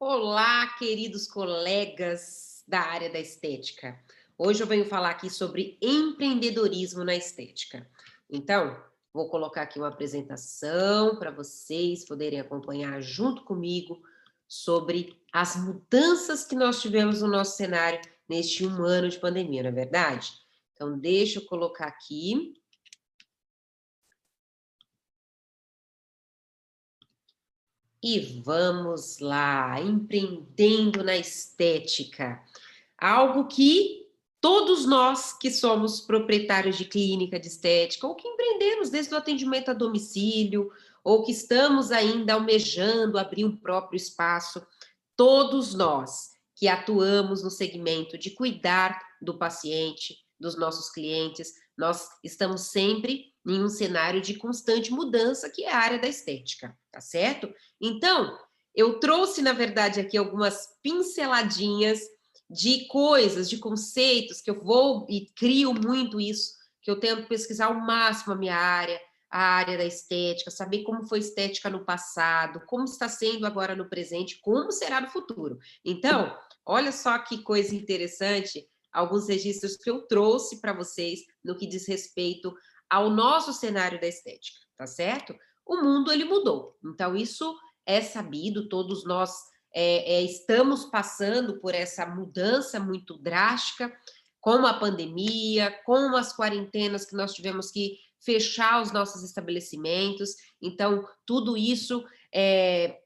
Olá, queridos colegas da área da estética. Hoje eu venho falar aqui sobre empreendedorismo na estética. Então, vou colocar aqui uma apresentação para vocês poderem acompanhar junto comigo sobre as mudanças que nós tivemos no nosso cenário neste 1 ano de pandemia, não é verdade? Então, deixa eu colocar aqui. E vamos lá, empreendendo na estética. Algo que todos nós que somos proprietários de clínica de estética, ou que empreendemos desde o atendimento a domicílio, ou que estamos ainda almejando abrir um próprio espaço, todos nós que atuamos no segmento de cuidar do paciente, dos nossos clientes, nós estamos sempre em um cenário de constante mudança, que é a área da estética, tá certo? Então, eu trouxe, na verdade, aqui algumas pinceladinhas de coisas, de conceitos, que eu vou e crio muito isso, que eu tento pesquisar ao máximo a área da estética, saber como foi estética no passado, como está sendo agora no presente, como será no futuro. Então, olha só que coisa interessante, alguns registros que eu trouxe para vocês no que diz respeito ao nosso cenário da estética, tá certo? O mundo, ele mudou, então isso é sabido, todos nós estamos passando por essa mudança muito drástica, com a pandemia, com as quarentenas que nós tivemos que fechar os nossos estabelecimentos, então tudo isso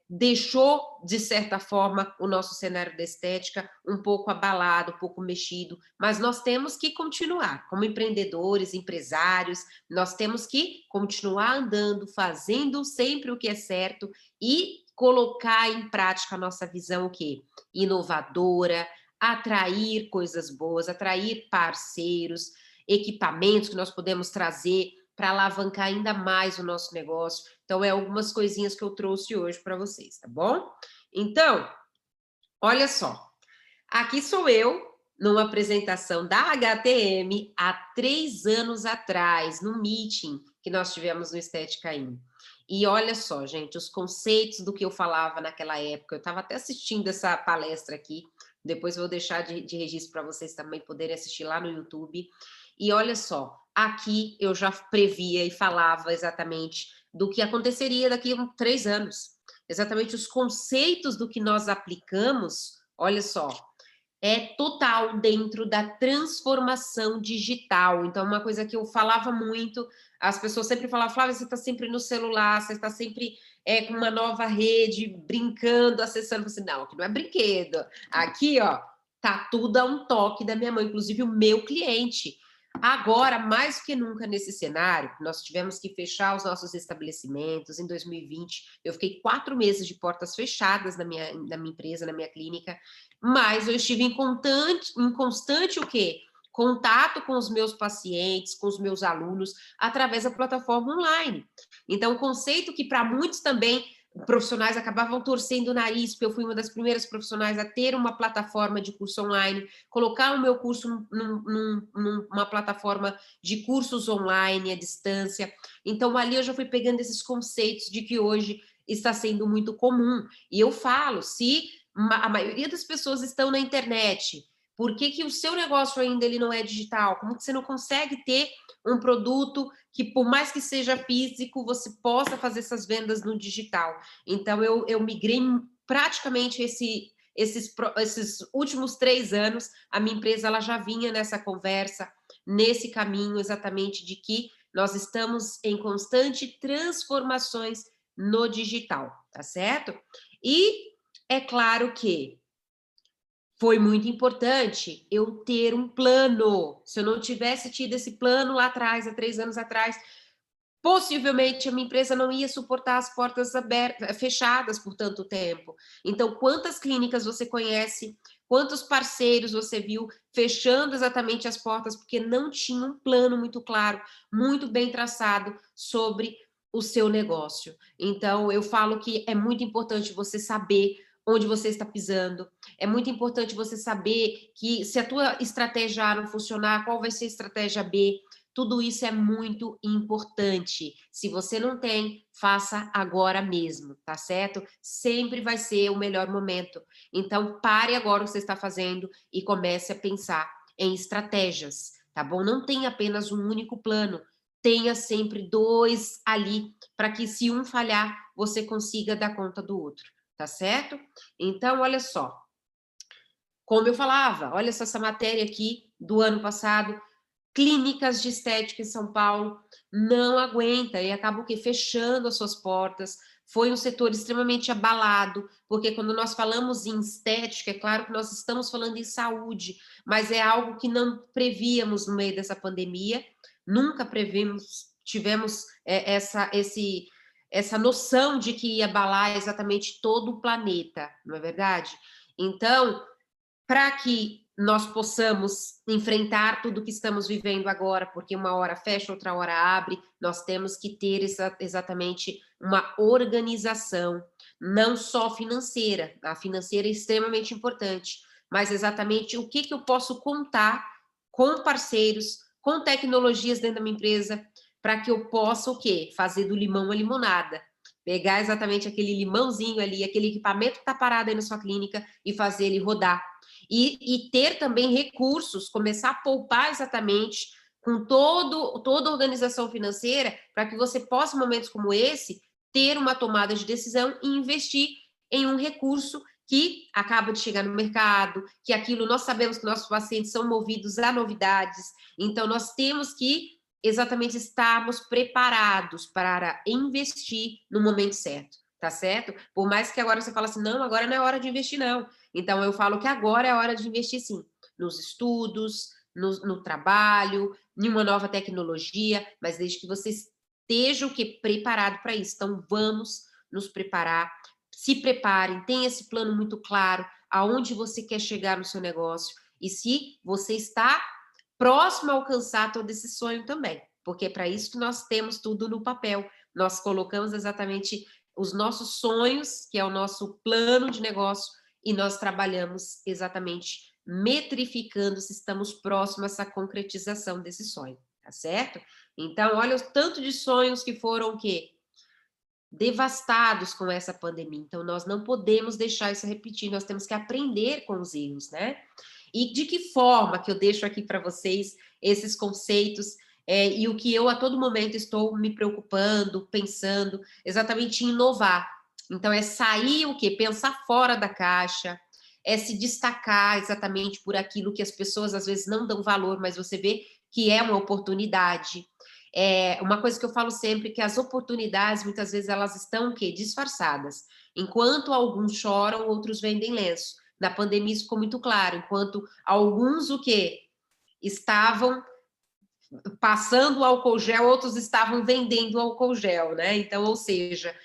deixou, de certa forma, o nosso cenário da estética um pouco abalado, um pouco mexido, mas nós temos que continuar, como empreendedores, empresários, nós temos que continuar andando, fazendo sempre o que é certo e colocar em prática a nossa visão o quê? Inovadora, atrair coisas boas, atrair parceiros, equipamentos que nós podemos trazer para alavancar ainda mais o nosso negócio. Então, é algumas coisinhas que eu trouxe hoje para vocês, tá bom? Então, olha só, aqui sou eu, numa apresentação da HTM, há 3 anos atrás, no meeting que nós tivemos no Estética In. E olha só, gente, os conceitos do que eu falava naquela época, eu estava até assistindo essa palestra aqui, depois vou deixar de registro para vocês também poderem assistir lá no YouTube. E olha só, aqui eu já previa e falava exatamente do que aconteceria daqui a 3 anos. Exatamente os conceitos do que nós aplicamos, olha só, é total dentro da transformação digital. Então, uma coisa que eu falava muito, as pessoas sempre falavam, Flávia, você está sempre no celular, você está sempre com uma nova rede, brincando, acessando. Você, não, aqui não é brinquedo. Aqui, ó, tá tudo a um toque da minha mão, inclusive o meu cliente. Agora, mais do que nunca nesse cenário, nós tivemos que fechar os nossos estabelecimentos. Em 2020, eu fiquei 4 meses de portas fechadas na minha empresa, na minha clínica, mas eu estive em constante o quê? Contato com os meus pacientes, com os meus alunos, através da plataforma online. Então, o conceito que para muitos também profissionais acabavam torcendo o nariz, porque eu fui uma das primeiras profissionais a ter uma plataforma de curso online, colocar o meu curso numa plataforma de cursos online, à distância. Então, ali eu já fui pegando esses conceitos de que hoje está sendo muito comum. E eu falo, se a maioria das pessoas estão na internet, por que que o seu negócio ainda ele não é digital? Como que você não consegue ter um produto que, por mais que seja físico, você possa fazer essas vendas no digital? Então, eu migrei praticamente esses últimos 3 anos, a minha empresa ela já vinha nessa conversa, nesse caminho exatamente de que nós estamos em constante transformações no digital, tá certo? E é claro que foi muito importante eu ter um plano. Se eu não tivesse tido esse plano lá atrás, há 3 anos atrás, possivelmente a minha empresa não ia suportar as portas abertas, fechadas por tanto tempo. Então, quantas clínicas você conhece, quantos parceiros você viu fechando exatamente as portas porque não tinha um plano muito claro, muito bem traçado sobre o seu negócio. Então, eu falo que é muito importante você saber onde você está pisando, é muito importante você saber que se a tua estratégia A não funcionar, qual vai ser a estratégia B, Tudo isso é muito importante. Se você não tem, faça agora mesmo, tá certo? Sempre vai ser o melhor momento. Então, pare agora o que você está fazendo e comece a pensar em estratégias, tá bom? Não tenha apenas um único plano, tenha sempre dois ali, para que se um falhar, você consiga dar conta do outro, tá certo? Então, olha só, como eu falava, olha só essa matéria aqui do ano passado, clínicas de estética em São Paulo não aguenta e acaba o quê? Fechando as suas portas. Foi um setor extremamente abalado, porque quando nós falamos em estética, é claro que nós estamos falando em saúde, mas é algo que não prevíamos no meio dessa pandemia, nunca previmos, tivemos essa noção de que ia abalar exatamente todo o planeta, não é verdade? Então, para que nós possamos enfrentar tudo que estamos vivendo agora, porque uma hora fecha, outra hora abre, nós temos que ter exatamente uma organização, não só financeira, a financeira é extremamente importante, mas exatamente o que eu posso contar com parceiros, com tecnologias dentro da minha empresa, para que eu possa o quê? Fazer do limão a limonada. Pegar exatamente aquele limãozinho ali, aquele equipamento que está parado aí na sua clínica e fazer ele rodar e ter também recursos, começar a poupar exatamente com toda a organização financeira, para que você possa, em momentos como esse, ter uma tomada de decisão e investir em um recurso que acaba de chegar no mercado, que aquilo nós sabemos que nossos pacientes são movidos a novidades, então nós temos que exatamente estarmos preparados para investir no momento certo, tá certo? Por mais que agora você fale assim, não, agora não é hora de investir, não. Então, eu falo que agora é a hora de investir, sim, nos estudos, no trabalho, em uma nova tecnologia, mas desde que você esteja o que preparado para isso. Então, vamos nos preparar, se preparem, tenha esse plano muito claro, aonde você quer chegar no seu negócio e se você está próximo a alcançar todo esse sonho também, porque é para isso que nós temos tudo no papel. Nós colocamos exatamente os nossos sonhos, que é o nosso plano de negócio, e nós trabalhamos exatamente metrificando se estamos próximos a essa concretização desse sonho, tá certo? Então, olha o tanto de sonhos que foram o quê? Devastados com essa pandemia. Então, nós não podemos deixar isso repetir, nós temos que aprender com os erros, né? E de que forma que eu deixo aqui para vocês esses conceitos e o que eu a todo momento estou me preocupando, pensando, exatamente em inovar. Então, é sair o quê? Pensar fora da caixa, é se destacar exatamente por aquilo que as pessoas às vezes não dão valor, mas você vê que é uma oportunidade. É uma coisa que eu falo sempre, que as oportunidades, muitas vezes, elas estão o quê? Disfarçadas. Enquanto alguns choram, outros vendem lenço. Na pandemia isso ficou muito claro, enquanto alguns o quê? Estavam passando álcool gel, outros estavam vendendo álcool gel, né? Então, ou seja,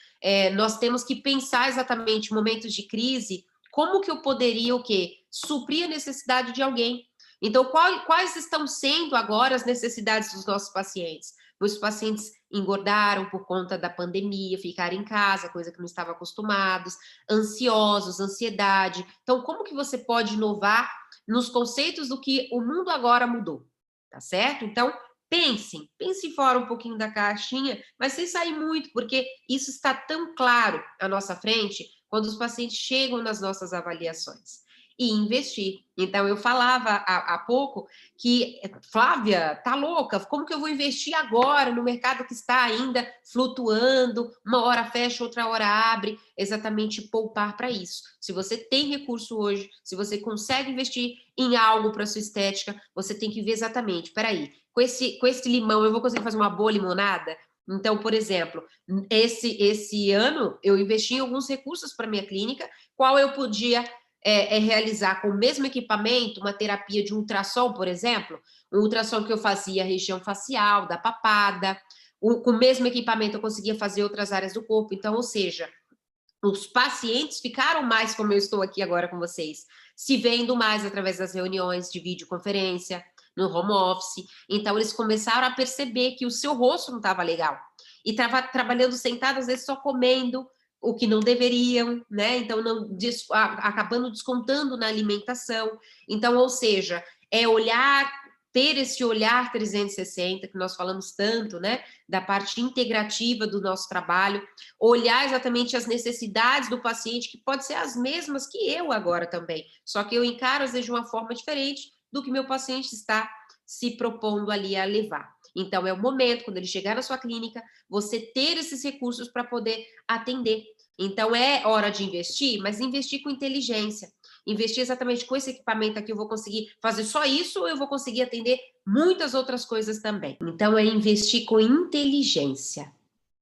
nós temos que pensar exatamente em momentos de crise, como que eu poderia o quê? Suprir a necessidade de alguém. Então, quais estão sendo agora as necessidades dos nossos pacientes? Os pacientes engordaram por conta da pandemia, ficaram em casa, coisa que não estavam acostumados, ansiosos, ansiedade. Então, como que você pode inovar nos conceitos do que o mundo agora mudou? Tá certo? Então, pensem fora um pouquinho da caixinha, mas sem sair muito, porque isso está tão claro à nossa frente quando os pacientes chegam nas nossas avaliações. E investir. Então, eu falava há pouco que, Flávia, tá louca? Como que eu vou investir agora no mercado que está ainda flutuando? Uma hora fecha, outra hora abre. Exatamente poupar para isso. Se você tem recurso hoje, se você consegue investir em algo para sua estética, você tem que ver exatamente, peraí, com esse limão eu vou conseguir fazer uma boa limonada? Então, por exemplo, esse ano eu investi em alguns recursos para minha clínica, qual eu podia realizar com o mesmo equipamento uma terapia de ultrassom, por exemplo, um ultrassom que eu fazia região facial, da papada, com o mesmo equipamento eu conseguia fazer outras áreas do corpo. Então, ou seja, os pacientes ficaram mais, como eu estou aqui agora com vocês, se vendo mais através das reuniões de videoconferência, no home office. Então, eles começaram a perceber que o seu rosto não estava legal. E estava trabalhando sentado, às vezes só comendo o que não deveriam, né? Então, acabando descontando na alimentação. Então, ou seja, é olhar, ter esse olhar 360 que nós falamos tanto, né, da parte integrativa do nosso trabalho, olhar exatamente as necessidades do paciente, que pode ser as mesmas que eu agora também, só que eu encaro às vezes de uma forma diferente do que meu paciente está se propondo ali a levar. Então é o momento, quando ele chegar na sua clínica, você ter esses recursos para poder atender. Então é hora de investir, mas investir com inteligência. Investir exatamente com esse equipamento aqui, eu vou conseguir fazer só isso ou eu vou conseguir atender muitas outras coisas também. Então é investir com inteligência.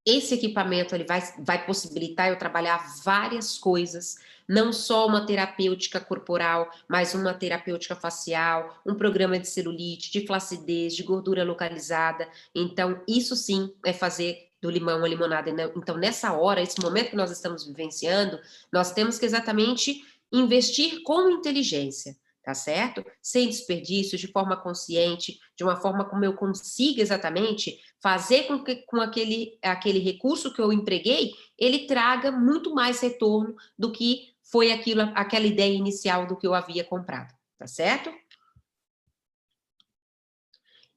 Esse equipamento ele vai possibilitar eu trabalhar várias coisas, não só uma terapêutica corporal, mas uma terapêutica facial, um programa de celulite, de flacidez, de gordura localizada. Então, isso sim é fazer do limão a limonada. Então, nessa hora, esse momento que nós estamos vivenciando, nós temos que exatamente investir com inteligência, tá certo? Sem desperdício, de forma consciente, de uma forma como eu consiga exatamente fazer com que com aquele recurso que eu empreguei, ele traga muito mais retorno do que foi aquela ideia inicial do que eu havia comprado, tá certo?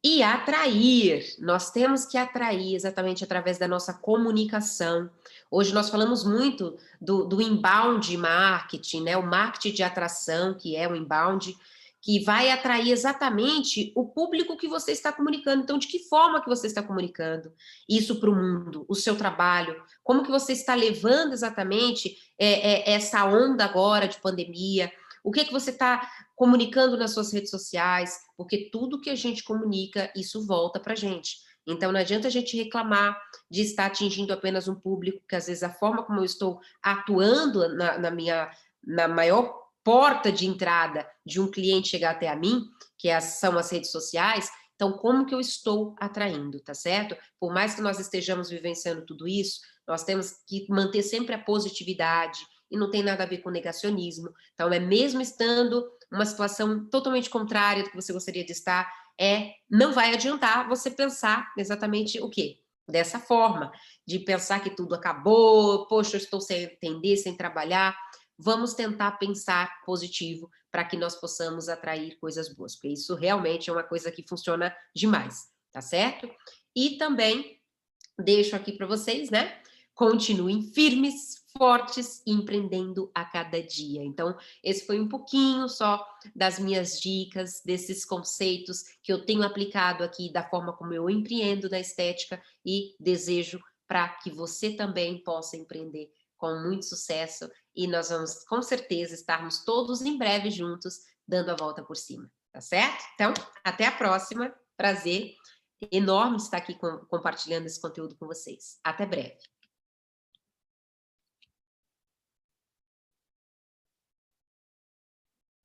E atrair, nós temos que atrair exatamente através da nossa comunicação. Hoje nós falamos muito do inbound marketing, né? O marketing de atração, que é o inbound, que vai atrair exatamente o público que você está comunicando. Então, de que forma que você está comunicando isso para o mundo, o seu trabalho? Como que você está levando exatamente essa onda agora de pandemia? O que você está comunicando nas suas redes sociais? Porque tudo que a gente comunica, isso volta para a gente. Então, não adianta a gente reclamar de estar atingindo apenas um público, que às vezes a forma como eu estou atuando na maior porta de entrada de um cliente chegar até a mim, são as redes sociais, então como que eu estou atraindo, tá certo? Por mais que nós estejamos vivenciando tudo isso, nós temos que manter sempre a positividade, e não tem nada a ver com negacionismo. Então, é mesmo estando uma situação totalmente contrária do que você gostaria de estar, não vai adiantar você pensar exatamente o quê? Dessa forma, de pensar que tudo acabou, poxa, eu estou sem entender, sem trabalhar. Vamos tentar pensar positivo para que nós possamos atrair coisas boas, porque isso realmente é uma coisa que funciona demais, tá certo? E também deixo aqui para vocês, né? Continuem firmes, fortes e empreendendo a cada dia. Então, esse foi um pouquinho só das minhas dicas, desses conceitos que eu tenho aplicado aqui da forma como eu empreendo na estética e desejo para que você também possa empreender com muito sucesso e nós vamos com certeza estarmos todos em breve juntos dando a volta por cima, tá certo? Então, até a próxima. Prazer enorme estar aqui compartilhando esse conteúdo com vocês. Até breve.